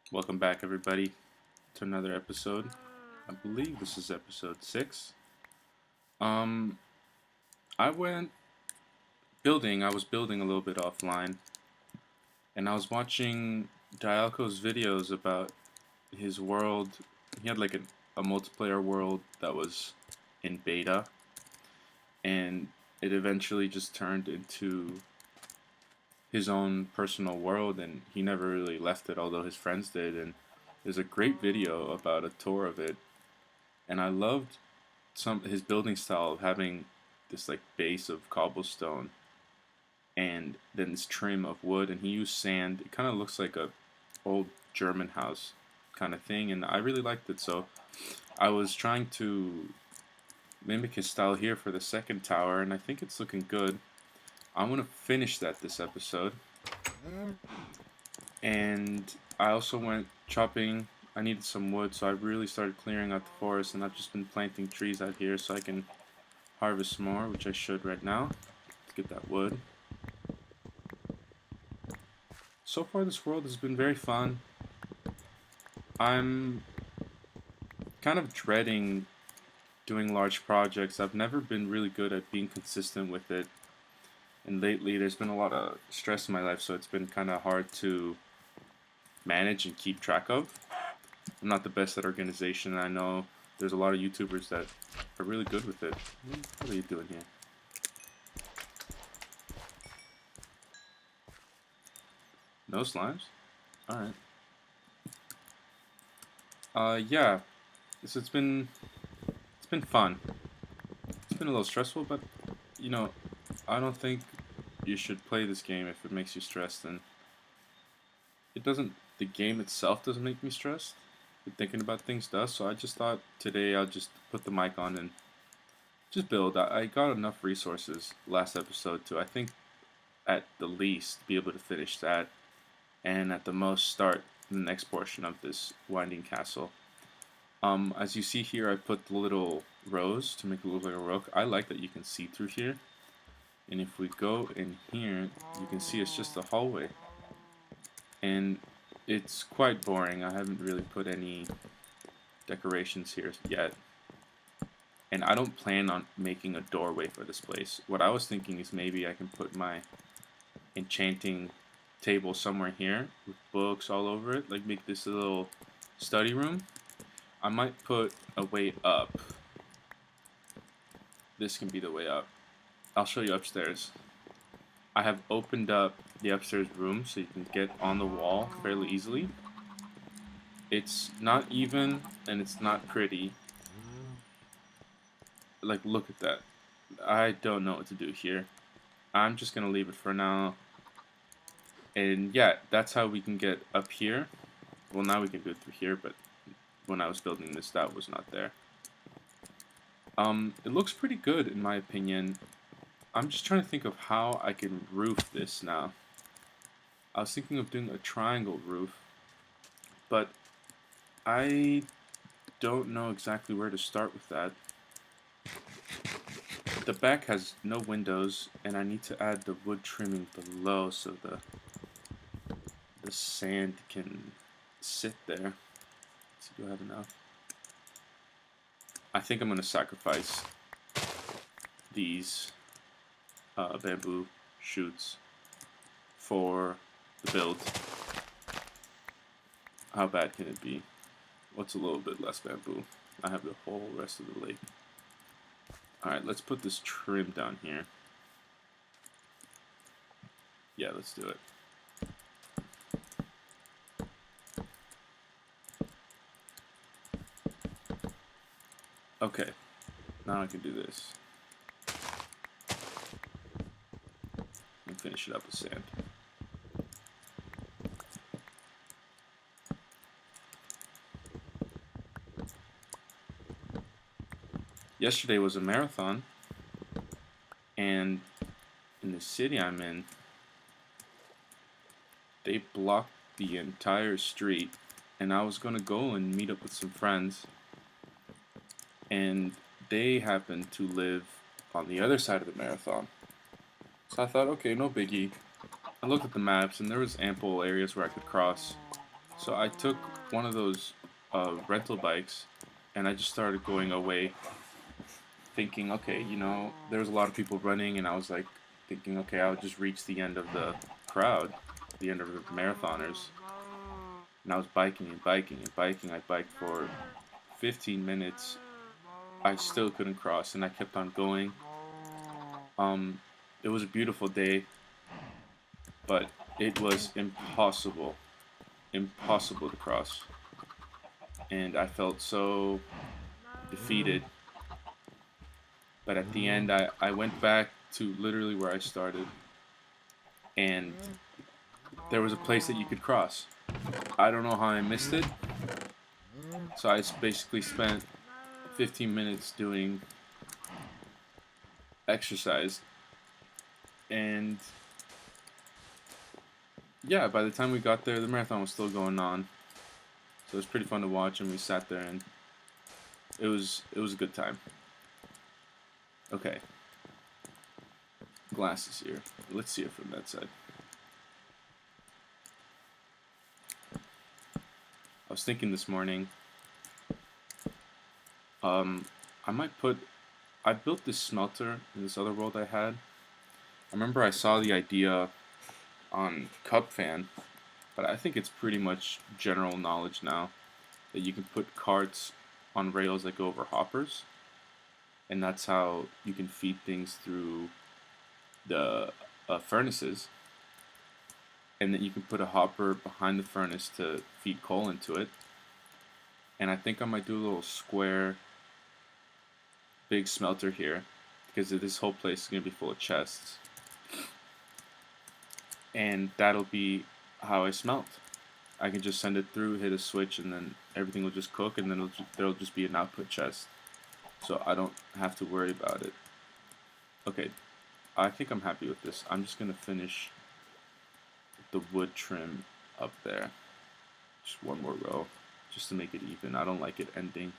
Welcome back, everybody, to another episode. I believe this is episode 6. Um, I was building a little bit offline, and I was watching Dialco's videos about his world. He had like a multiplayer world that was in beta, and it eventually just turned into his own personal world, and he never really left it, although his friends did. And there's a great video about a tour of it, and I loved his building style of having this like base of cobblestone and then this trim of wood, and he used sand. It kind of looks like a old German house kind of thing, and I really liked it. So I was trying to mimic his style here for the second tower, and I think it's looking good. I'm gonna finish that this episode. And I also went chopping. I needed some wood, so I really started clearing out the forest, and I've just been planting trees out here so I can harvest more, which I should right now. Let's get that wood. So far this world has been very fun. I'm kind of dreading doing large projects. I've never been really good at being consistent with it. And lately there's been a lot of stress in my life, so it's been kind of hard to manage and keep track of. I'm not the best at organization, and I know there's a lot of YouTubers that are really good with it. What are you doing here? No slimes? Alright. Yeah. So it's been fun. It's been a little stressful, but you know, I don't think you should play this game if it makes you stressed. And the game itself doesn't make me stressed, but thinking about things does. So I just thought today I'll just put the mic on and just build. I got enough resources last episode to, I think, at the least be able to finish that, and at the most start the next portion of this winding castle. As you see here, I put the little rows to make it look like a rook. I like that you can see through here. And if we go in here, you can see it's just a hallway. And it's quite boring. I haven't really put any decorations here yet. And I don't plan on making a doorway for this place. What I was thinking is maybe I can put my enchanting table somewhere here with books all over it. Like make this a little study room. I might put a way up. This can be the way up. I'll show you upstairs. I have opened up the upstairs room so you can get on the wall fairly easily. It's not even and it's not pretty. Like, look at that. I don't know what to do here. I'm just gonna leave it for now. And yeah, that's how we can get up here. Well, now we can do it through here, but when I was building this, that was not there. It looks pretty good in my opinion. I'm just trying to think of how I can roof this now. I was thinking of doing a triangle roof, but I don't know exactly where to start with that. The back has no windows, and I need to add the wood trimming below so the sand can sit there. Let's see, do I have enough? I think I'm going to sacrifice these bamboo shoots for the build. How bad can it be? What's a little bit less bamboo? I have the whole rest of the lake. Alright, let's put this trim down here. Yeah, let's do it. Okay, now I can do this. And finish it up with sand. Yesterday was a marathon, and in the city I'm in, they blocked the entire street, and I was gonna go and meet up with some friends, and they happened to live on the other side of the marathon. So I thought, okay, no biggie. I looked at the maps, and there was ample areas where I could cross. So I took one of those rental bikes, and I just started going away, thinking, okay, you know, there was a lot of people running, and I was like thinking, okay, I'll just reach the end of the crowd, the end of the marathoners. And I was biking and biking and biking. I biked for 15 minutes. I still couldn't cross, and I kept on going. Um, it was a beautiful day, but it was impossible to cross. And I felt so defeated. But at the end, I went back to literally where I started, and there was a place that you could cross. I don't know how I missed it, so I basically spent 15 minutes doing exercise, and yeah, by the time we got there, the marathon was still going on, so it was pretty fun to watch, and we sat there, and it was a good time. Okay, glasses here. Let's see it from that side. I was thinking this morning, I might put. I built this smelter in this other world I had. I remember I saw the idea on Cup Fan, but I think it's pretty much general knowledge now that you can put carts on rails that go over hoppers, and that's how you can feed things through the furnaces, and then you can put a hopper behind the furnace to feed coal into it. And I think I might do a little square big smelter here, because this whole place is going to be full of chests, and that'll be how I smelt. I can just send it through, hit a switch, and then everything will just cook, and then there'll just be an output chest, so I don't have to worry about it. Okay, I think I'm happy with this. I'm just going to finish the wood trim up there. Just one more row, just to make it even. I don't like it ending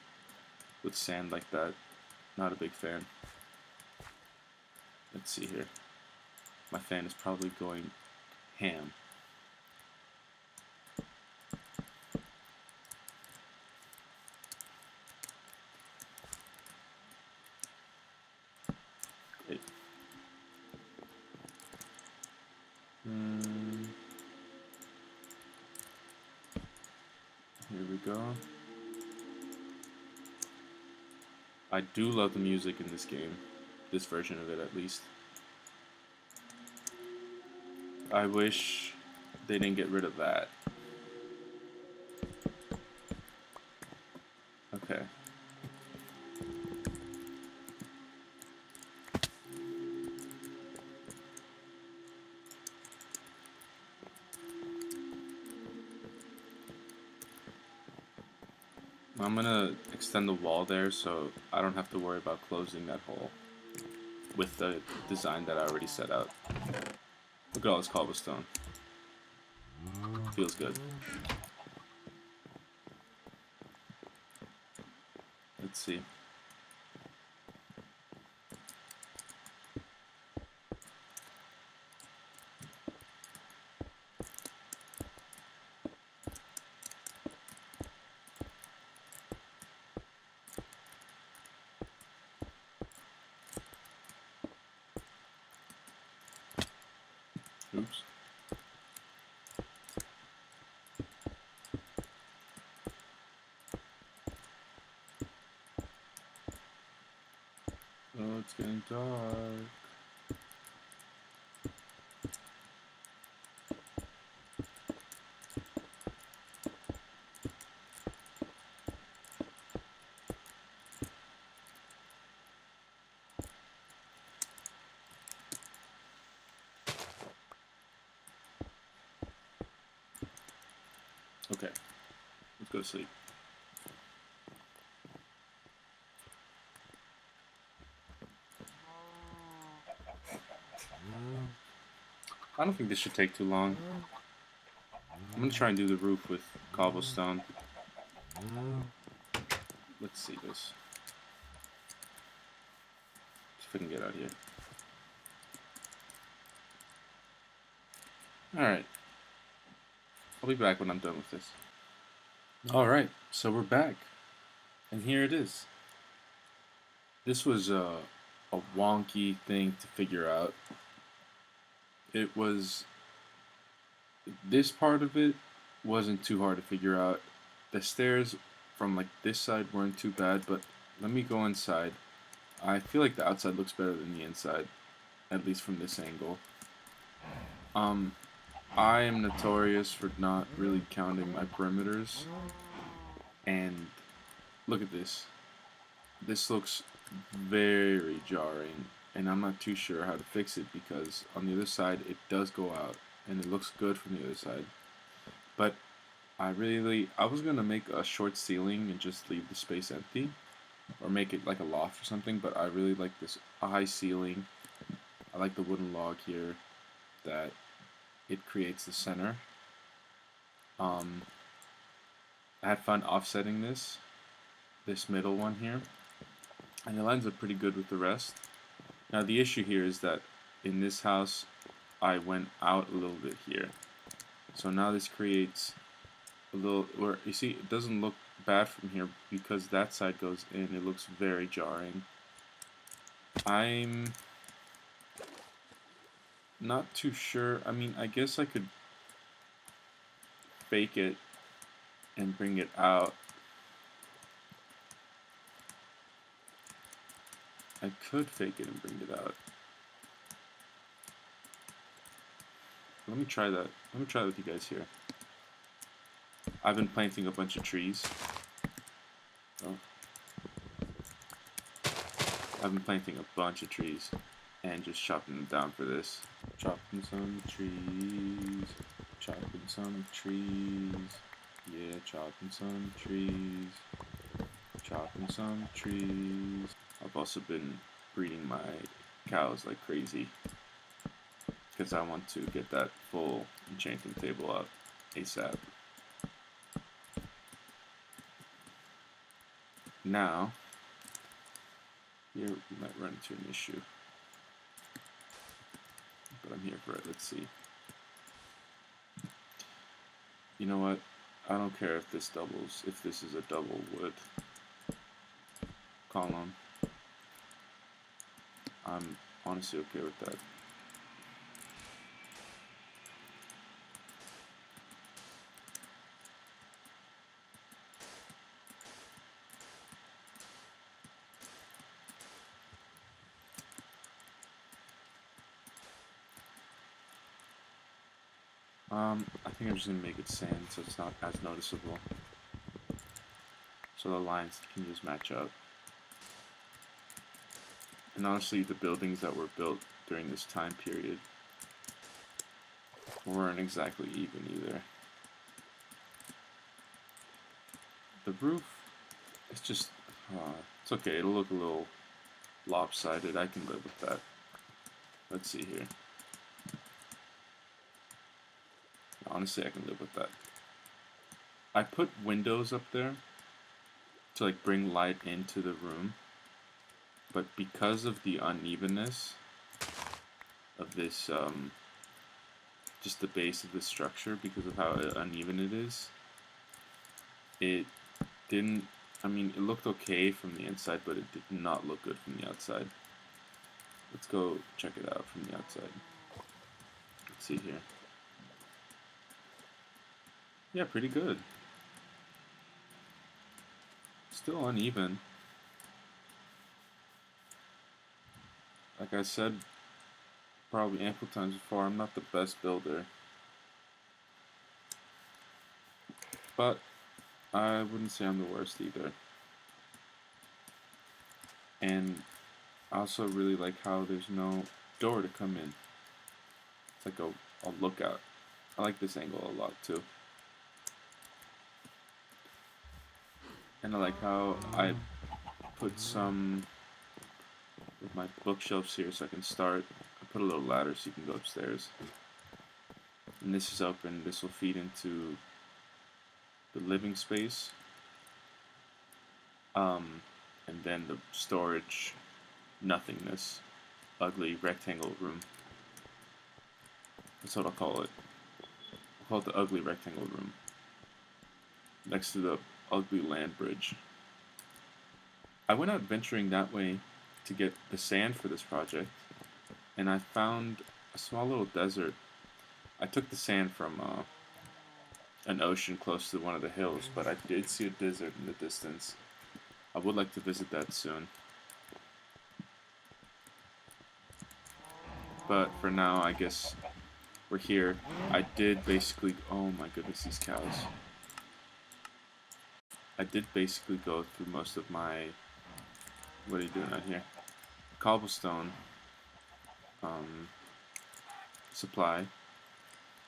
with sand like that. Not a big fan. Let's see here. My fan is probably going ham. Great. Here we go. I do love the music in this game. This version of it, at least. I wish they didn't get rid of that. Okay. I'm gonna extend the wall there so I don't have to worry about closing that hole with the design that I already set out. Look at all this cobblestone. Feels good. Let's see. Oops. Oh, it's getting dark. Okay, let's go to sleep. I don't think this should take too long. I'm gonna try and do the roof with cobblestone. Let's see this. See if I can get out here. Alright. I'll be back when I'm done with this. Alright, so we're back. And here it is. This was a wonky thing to figure out. It was... This part of it wasn't too hard to figure out. The stairs from like this side weren't too bad, but let me go inside. I feel like the outside looks better than the inside, at least from this angle. I am notorious for not really counting my perimeters, and look at this. This looks very jarring, and I'm not too sure how to fix it because on the other side it does go out, and it looks good from the other side. But I was gonna make a short ceiling and just leave the space empty, or make it like a loft or something, but I really like this high ceiling. I like the wooden log here that it creates the center. I had fun offsetting this middle one here, and it lines up pretty good with the rest. Now the issue here is that in this house I went out a little bit here, so now this creates a little, where you see it doesn't look bad from here because that side goes in. It looks very jarring. I'm not too sure. I mean, I guess I could fake it and bring it out. I could fake it and bring it out. Let me try that. Let me try that with you guys here. I've been planting a bunch of trees. Oh. I've been planting a bunch of trees and just chopping them down for this. Chopping some trees. Chopping some trees. Yeah, chopping some trees. Chopping some trees. I've also been breeding my cows like crazy because I want to get that full enchanting table out ASAP. Now, here we might run into an issue, but I'm here for it. Let's see. You know what? I don't care if this doubles, if this is a double wood column. I'm honestly okay with that. I think I'm just gonna make it sand so it's not as noticeable. So the lines can just match up. And honestly, the buildings that were built during this time period weren't exactly even either. The roof, it's just, it's okay. It'll look a little lopsided. I can live with that. Let's see here. Honestly, I can live with that. I put windows up there to like bring light into the room, but because of the unevenness of this, just the base of the structure, because of how uneven it is, it didn't, I mean, it looked okay from the inside, but it did not look good from the outside. Let's go check it out from the outside. Let's see here. Yeah, pretty good. Still uneven. Like I said, probably ample times before, I'm not the best builder. But I wouldn't say I'm the worst either. And I also really like how there's no door to come in. It's like a lookout. I like this angle a lot too. And I like how I put some of my bookshelves here so I can start. I put a little ladder so you can go upstairs. And this is open. This will feed into the living space. And then the storage nothingness, ugly rectangle room. That's what I'll call it. I'll call it the ugly rectangle room. Next to the ugly land bridge. I went out venturing that way to get the sand for this project, and I found a small little desert. I took the sand from an ocean close to one of the hills, but I did see a desert in the distance. I would like to visit that soon. But for now, I guess we're here. I did basically... Oh my goodness, these cows. I did basically go through most of my... What are you doing out here? Cobblestone supply.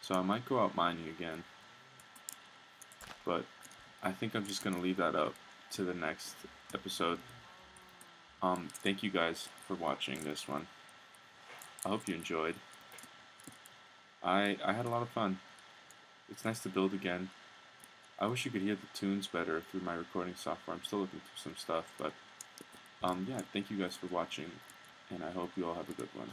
So I might go out mining again. But I think I'm just going to leave that up to the next episode. Thank you guys for watching this one. I hope you enjoyed. I had a lot of fun. It's nice to build again. I wish you could hear the tunes better through my recording software. I'm still looking through some stuff, but yeah, thank you guys for watching, and I hope you all have a good one.